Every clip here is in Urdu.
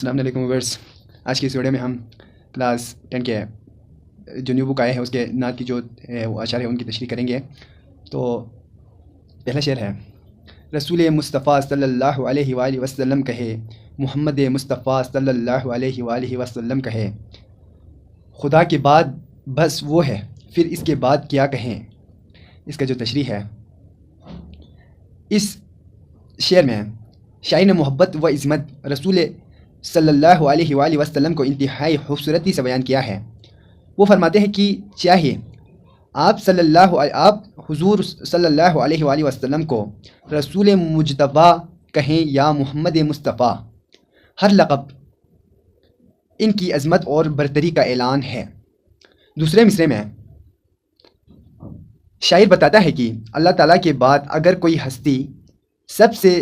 السلام علیکم ویورس، آج کی اس ویڈیو میں ہم کلاس 10 کے جو نیو بک آئے ہیں اس کے نعت کی جو وہ اشعار ہیں ان کی تشریح کریں گے۔ تو پہلا شعر ہے: رسول مصطفیٰ صلی اللہ علیہ وآلہ وسلم کہے، محمد مصطفیٰ صلی اللہ علیہ وآلہ وسلم کہے، خدا کے بعد بس وہ ہے، پھر اس کے بعد کیا کہیں۔ اس کا جو تشریح ہے، اس شعر میں شاعر نے محبت و عظمت رسول صلی اللہ علیہ وآلہ وسلم کو انتہائی خوبصورتی سے بیان کیا ہے۔ وہ فرماتے ہیں کہ چاہے آپ حضور صلی اللہ علیہ وآلہ وسلم کو رسول مجتبیٰ کہیں یا محمد مصطفیٰ، ہر لقب ان کی عظمت اور برتری کا اعلان ہے۔ دوسرے مصرعے میں شاعر بتاتا ہے کہ اللہ تعالیٰ کے بعد اگر کوئی ہستی سب سے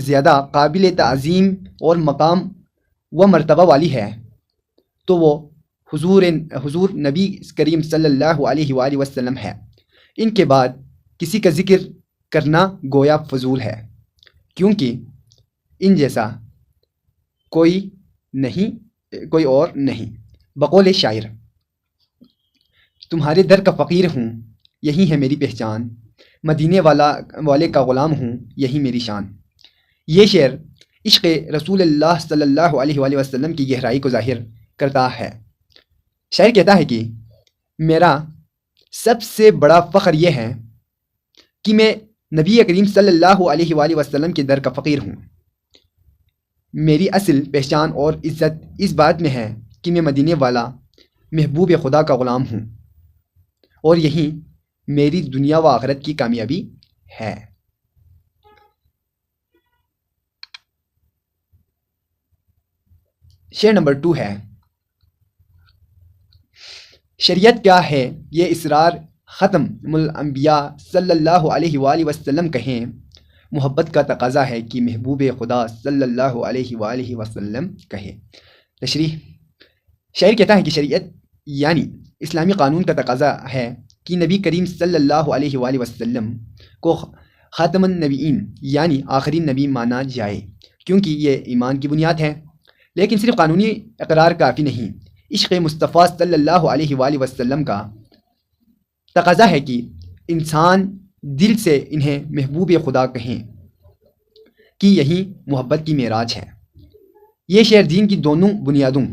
زیادہ قابل تعظیم اور مقام و مرتبہ والی ہے تو وہ حضور نبی کریم صلی اللہ علیہ وآلہ وسلم ہے۔ ان کے بعد کسی کا ذکر کرنا گویا فضول ہے، کیونکہ ان جیسا کوئی اور نہیں۔ بقول شاعر: تمہارے در کا فقیر ہوں، یہی ہے میری پہچان، مدینے والے کا غلام ہوں، یہی میری شان۔ یہ شعر عشق رسول اللہ صلی اللہ علیہ وآلہ وسلم کی گہرائی کو ظاہر کرتا ہے۔ شاعر کہتا ہے کہ میرا سب سے بڑا فخر یہ ہے کہ میں نبی کریم صلی اللہ علیہ وآلہ وسلم کے در کا فقیر ہوں۔ میری اصل پہچان اور عزت اس بات میں ہے کہ میں مدینے والا محبوب خدا کا غلام ہوں، اور یہی میری دنیا و آخرت کی کامیابی ہے۔ شعر نمبر 2 ہے: شریعت کیا ہے یہ اسرار ختم الانبیاء صلی اللہ علیہ وآلہ وسلم کہیں، محبت کا تقاضا ہے کہ محبوب خدا صلی اللہ علیہ وآلہ وسلم کہے۔ تشریح: شاعر کہتا ہے کہ شریعت یعنی اسلامی قانون کا تقاضا ہے کہ نبی کریم صلی اللہ علیہ وآلہ وسلم کو خاتم النبیین یعنی آخری نبی مانا جائے، کیونکہ یہ ایمان کی بنیاد ہے۔ لیکن صرف قانونی اقرار کافی نہیں، عشق مصطفیٰ صلی اللہ علیہ وآلہ وسلم کا تقاضا ہے کہ انسان دل سے انہیں محبوب خدا کہیں، کہ یہی محبت کی معراج ہے۔ یہ شعر دین کی دونوں بنیادوں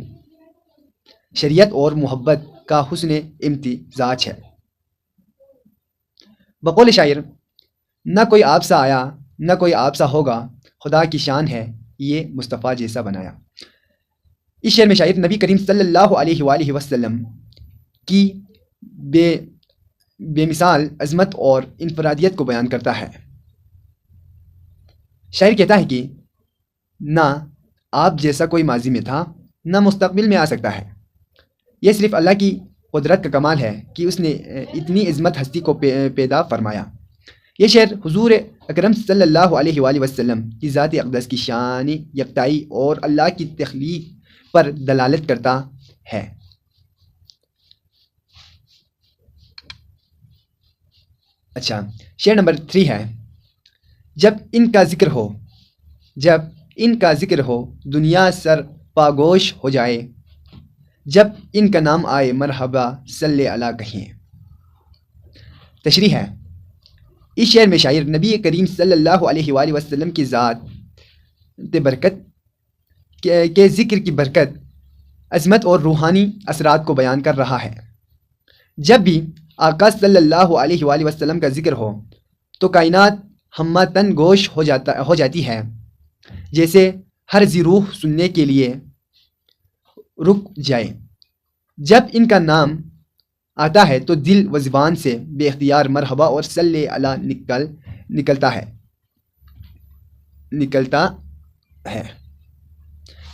شریعت اور محبت کا حسن امتزاج ہے۔ بقول شاعر: نہ کوئی آپ سا آیا نہ کوئی آپ سا ہوگا، خدا کی شان ہے یہ مصطفیٰ جیسا بنایا۔ اس شعر میں شاعر نبی کریم صلی اللہ علیہ وآلہ وسلم کی بے مثال عظمت اور انفرادیت کو بیان کرتا ہے۔ شاعر کہتا ہے کہ نہ آپ جیسا کوئی ماضی میں تھا نہ مستقبل میں آ سکتا ہے۔ یہ صرف اللہ کی قدرت کا کمال ہے کہ اس نے اتنی عظمت ہستی کو پیدا فرمایا۔ یہ شعر حضور اکرم صلی اللہ علیہ وآلہ وسلم کی ذات اقدس کی شان یکتائی اور اللہ کی تخلیق پر دلالت کرتا ہے۔ اچھا، شعر نمبر 3 ہے: جب ان کا ذکر ہو دنیا سر پاگوش ہو جائے، جب ان کا نام آئے مرحبا صلی اللہ کہیں۔ تشریح ہے: اس شعر میں شاعر نبی کریم صلی اللہ علیہ وآلہ وسلم کی ذات برکت کے ذکر کی برکت، عظمت اور روحانی اثرات کو بیان کر رہا ہے۔ جب بھی آقا صلی اللہ علیہ وآلہ وسلم کا ذکر ہو تو کائنات ہمہ تن گوش ہو جاتی ہے، جیسے ہر ذی روح سننے کے لیے رک جائے۔ جب ان کا نام آتا ہے تو دل و زبان سے بے اختیار مرحبا اور صلی اللہ نکلتا ہے۔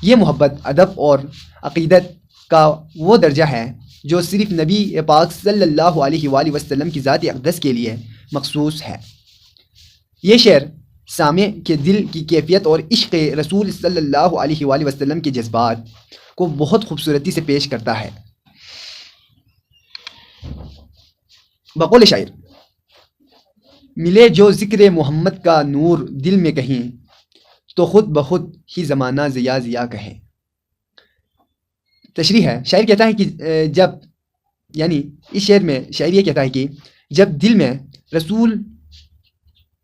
یہ محبت، ادب اور عقیدت کا وہ درجہ ہے جو صرف نبی پاک صلی اللہ علیہ وآلہ وسلم کی ذات اقدس کے لیے مخصوص ہے۔ یہ شعر سامع کے دل کی کیفیت اور عشق رسول صلی اللہ علیہ وآلہ وسلم کے جذبات کو بہت خوبصورتی سے پیش کرتا ہے۔ بقول شاعر: ملے جو ذکر محمد کا نور دل میں کہیں، تو خود بخود ہی زمانہ ضیا ضیا کہے۔ تشریح ہے، شاعر کہتا ہے کہ جب یعنی اس شعر میں شاعر یہ کہتا ہے کہ جب دل میں رسول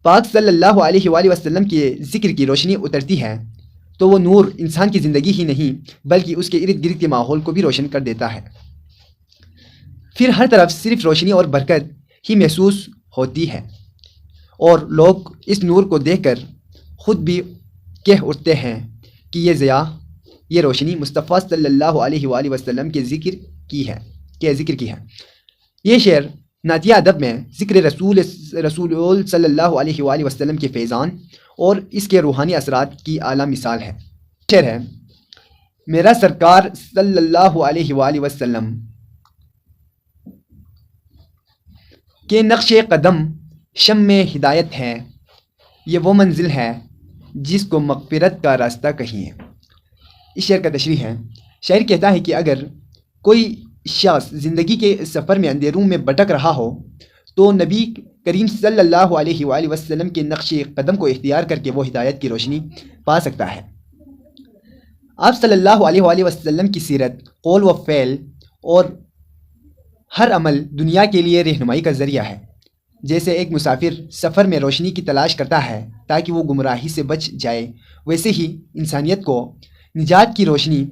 پاک صلی اللہ علیہ وآلہ وسلم کے ذکر کی روشنی اترتی ہے تو وہ نور انسان کی زندگی ہی نہیں بلکہ اس کے ارد گرد کے ماحول کو بھی روشن کر دیتا ہے۔ پھر ہر طرف صرف روشنی اور برکت ہی محسوس ہوتی ہے اور لوگ اس نور کو دیکھ کر خود بھی کہہ اٹھتے ہیں کہ یہ ضیاء، یہ روشنی مصطفیٰ صلی اللہ علیہ وآلہ وسلم کے ذکر کی ہے۔ یہ شعر نعتیہ ادب میں ذکر رسول صلی اللہ علیہ وآلہ وسلم کے فیضان اور اس کے روحانی اثرات کی اعلیٰ مثال ہے۔ شعر ہے، میرا سرکار صلی اللہ علیہ وآلہ وسلم کے نقش قدم شمع ہدایت ہے، یہ وہ منزل ہے جس کو مغفرت کا راستہ کہیں۔ اس شعر کا تشریح ہے، شاعر کہتا ہے کہ اگر کوئی شخص زندگی کے سفر میں اندھیروں میں بھٹک رہا ہو تو نبی کریم صلی اللہ علیہ وآلہ وسلم کے نقش قدم کو اختیار کر کے وہ ہدایت کی روشنی پا سکتا ہے۔ آپ صلی اللہ علیہ وآلہ وسلم کی سیرت، قول و فعل اور ہر عمل دنیا کے لیے رہنمائی کا ذریعہ ہے۔ جیسے ایک مسافر سفر میں روشنی کی تلاش کرتا ہے تاکہ وہ گمراہی سے بچ جائے، ویسے ہی انسانیت کو نجات کی روشنی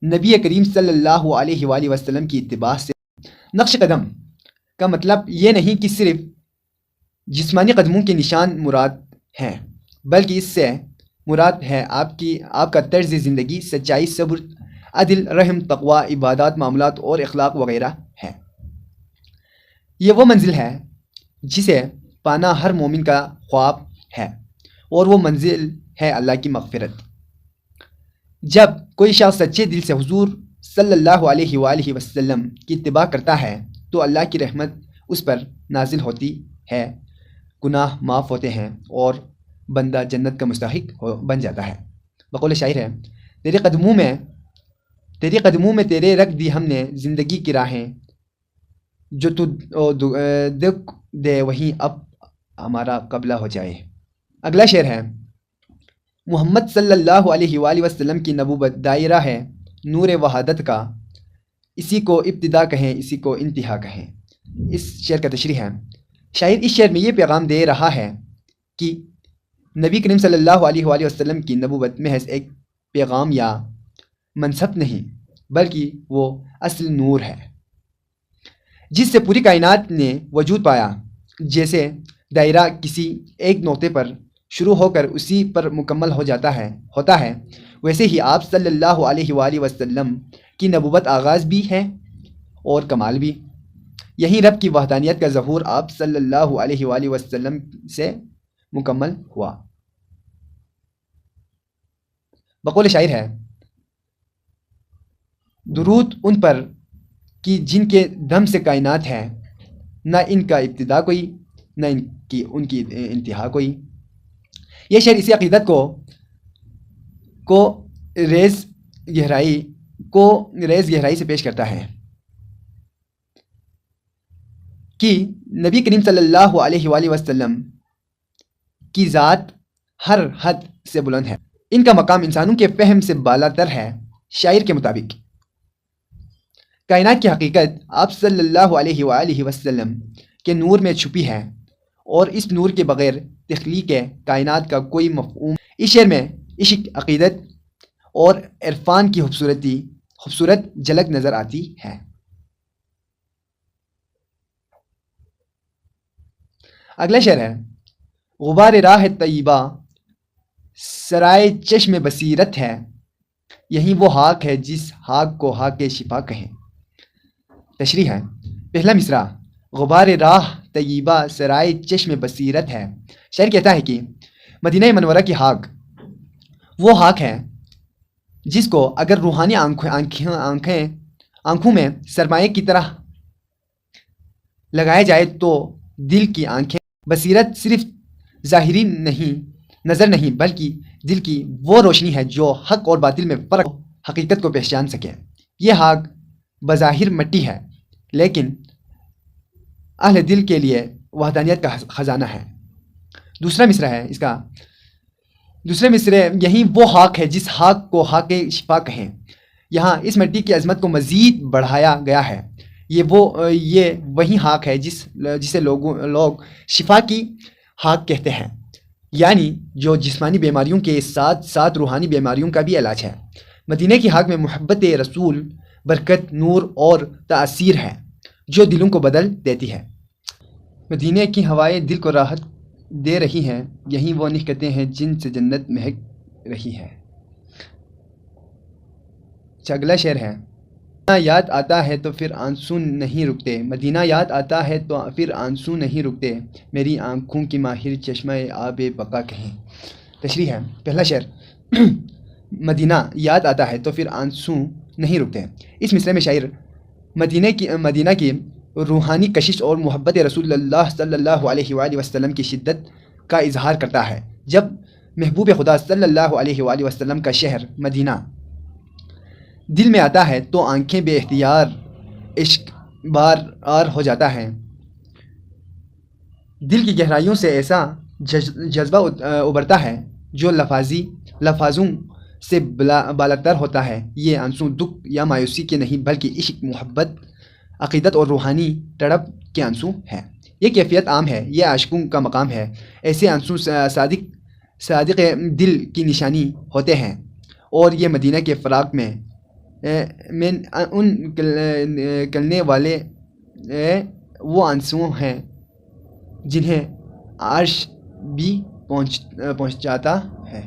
نبی کریم صلی اللہ علیہ وآلہ وسلم کی اتباع سے۔ نقش قدم کا مطلب یہ نہیں کہ صرف جسمانی قدموں کے نشان مراد ہیں، بلکہ اس سے مراد ہے آپ کا طرز زندگی، سچائی، صبر، عدل، رحم، تقوی، عبادات، معاملات اور اخلاق وغیرہ ہے۔ یہ وہ منزل ہے جسے پانا ہر مومن کا خواب ہے اور وہ منزل ہے اللہ کی مغفرت۔ جب کوئی شخص سچے دل سے حضور صلی اللہ علیہ وآلہ وسلم کی اتباع کرتا ہے تو اللہ کی رحمت اس پر نازل ہوتی ہے، گناہ معاف ہوتے ہیں اور بندہ جنت کا مستحق بن جاتا ہے۔ بقول شاعر ہے، تیرے قدموں میں تیرے رکھ دی ہم نے زندگی کی راہیں، جو تو دکھ دے وہیں اب ہمارا قبلہ ہو جائے۔ اگلا شعر ہے، محمد صلی اللہ علیہ وآلہ وسلم کی نبوت دائرہ ہے نور وحدت کا، اسی کو ابتدا کہیں اسی کو انتہا کہیں۔ اس شعر کا تشریح ہے، شاعر اس شعر میں یہ پیغام دے رہا ہے کہ نبی کریم صلی اللہ علیہ وآلہ وسلم کی نبوت محض ایک پیغام یا منصب نہیں بلکہ وہ اصل نور ہے جس سے پوری کائنات نے وجود پایا۔ جیسے دائرہ کسی ایک نقطے پر شروع ہو کر اسی پر مکمل ہوتا ہے، ویسے ہی آپ صلی اللہ علیہ وآلہ وسلم کی نبوت آغاز بھی ہے اور کمال بھی۔ یہی رب کی وحدانیت کا ظہور آپ صلی اللہ علیہ وآلہ وسلم سے مکمل ہوا۔ بقول شاعر ہے، درود ان پر کہ جن کے دم سے کائنات ہے، نہ ان کا ابتدا کوئی نہ ان کی انتہا کوئی۔ یہ شعر اسی عقیدت کو ریز گہرائی سے پیش کرتا ہے کہ نبی کریم صلی اللہ علیہ وآلہ وسلم کی ذات ہر حد سے بلند ہے، ان کا مقام انسانوں کے فہم سے بالا تر ہے۔ شاعر کے مطابق کائنات کی حقیقت آپ صلی اللہ علیہ وآلہ وسلم کے نور میں چھپی ہے اور اس نور کے بغیر تخلیق کائنات کا کوئی مفہوم۔ اس شعر میں عشق، عقیدت اور عرفان کی خوبصورت جھلک نظر آتی ہے۔ اگلا شعر ہے، غبار راہ طیبہ سرائے چشم بصیرت ہے، یہی وہ خاک ہے جس خاک کو خاک شفا کہیں۔ تشریح ہے، پہلا مصرع، غبار راہ طیبہ سرائے چشم بصیرت ہے۔ شاعر کہتا ہے کہ مدینہ منورہ کی خاک وہ خاک ہے جس کو اگر روحانی آنکھوں میں سرمایہ کی طرح لگایا جائے تو دل کی آنکھیں بصیرت صرف ظاہری نظر نہیں بلکہ دل کی وہ روشنی ہے جو حق اور باطل میں فرق حقیقت کو پہچان سکے۔ یہ خاک بظاہر مٹی ہے لیکن اہل دل کے لیے وحدانیت کا خزانہ ہے۔ دوسرا مصرع ہے اس کا، دوسرے مصرع، یہی وہ خاک ہے جس خاک کو خاک شفا کہیں۔ یہاں اس مٹی کی عظمت کو مزید بڑھایا گیا ہے۔ یہ وہی حق ہے جسے لوگ شفا کی حق کہتے ہیں، یعنی جو جسمانی بیماریوں کے ساتھ ساتھ روحانی بیماریوں کا بھی علاج ہے۔ مدینہ کی حق میں محبت رسول برکت، نور اور تاثیر ہے جو دلوں کو بدل دیتی ہے۔ مدینہ کی ہوائیں دل کو راحت دے رہی ہیں، یہی وہ نکہتیں ہیں جن سے جنت مہک رہی ہے۔ اگلا شعر ہے، مدینہ یاد آتا ہے تو پھر آنسو نہیں رکتے، مدینہ یاد آتا ہے تو پھر آنسو نہیں رکتے، میری آنکھوں کی ماہر چشمہ آب بقا کہیں۔ تشریح ہے، پہلا شعر مدینہ یاد آتا ہے تو پھر آنسو نہیں رکتے۔ اس مصرعے میں شاعر مدینہ کی روحانی کشش اور محبت رسول اللہ صلی اللہ علیہ وآلہ وسلم کی شدت کا اظہار کرتا ہے۔ جب محبوب خدا صلی اللہ علیہ وآلہ وسلم کا شہر مدینہ دل میں آتا ہے تو آنکھیں بے اختیار عشق بار ہو جاتا ہے۔ دل کی گہرائیوں سے ایسا جذبہ ابھرتا ہے جو لفظوں سے بالاتر ہوتا ہے۔ یہ آنسو دکھ یا مایوسی کے نہیں بلکہ عشق، محبت، عقیدت اور روحانی تڑپ کے آنسو ہے۔ یہ کیفیت عام ہے، یہ عاشقوں کا مقام ہے۔ ایسے آنسو صادق دل کی نشانی ہوتے ہیں، اور یہ مدینہ کے فراق میں ان کلنے والے وہ آنسو ہیں جنہیں عرش بھی پہنچاتا ہے۔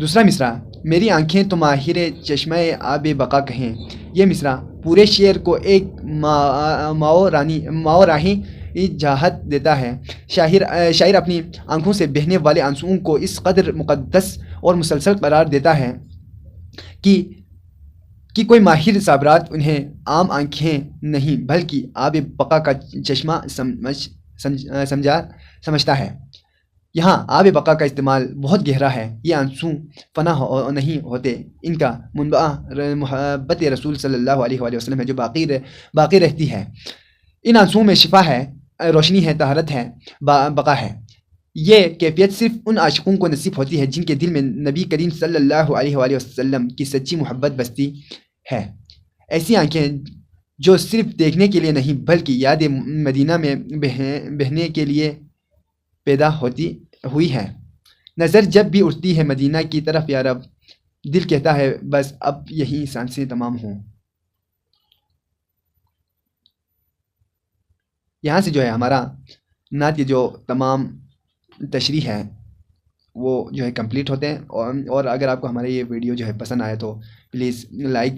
دوسرا مصرع، میری آنکھیں تو ماہر چشمہ آب بقا کہیں۔ یہ مصرع پورے شعر کو ایک ماورائی جہت دیتا ہے۔ شاعر اپنی آنکھوں سے بہنے والے آنسوؤں کو اس قدر مقدس اور مسلسل قرار دیتا ہے کہ کوئی ماہر صابرات انہیں عام آنکھیں نہیں بلکہ آب بقا کا چشمہ سمجھتا ہے۔ یہاں آب بقا کا استعمال بہت گہرا ہے۔ یہ آنسو فنا نہیں ہوتے، ان کا منبع محبت رسول صلی اللہ علیہ وآلہ وسلم ہے جو باقی رہتی ہے۔ ان آنسوؤں میں شفا ہے، روشنی ہے، طہارت ہے، بقا ہے۔ یہ کیفیت صرف ان عاشقوں کو نصیب ہوتی ہے جن کے دل میں نبی کریم صلی اللہ علیہ وآلہ وسلم کی سچی محبت بستی ہے۔ ایسی آنکھیں جو صرف دیکھنے کے لیے نہیں بلکہ یاد مدینہ میں بہنے کے لیے پیدا ہوئی ہے۔ نظر جب بھی اٹھتی ہے مدینہ کی طرف یا رب، دل کہتا ہے بس اب یہی سانسیں تمام ہوں۔ یہاں سے جو ہے ہمارا نعت کے جو تمام تشریح ہے وہ جو ہے کمپلیٹ ہوتے ہیں، اور اگر آپ کو ہمارا یہ ویڈیو جو ہے پسند آئے تو پلیز لائک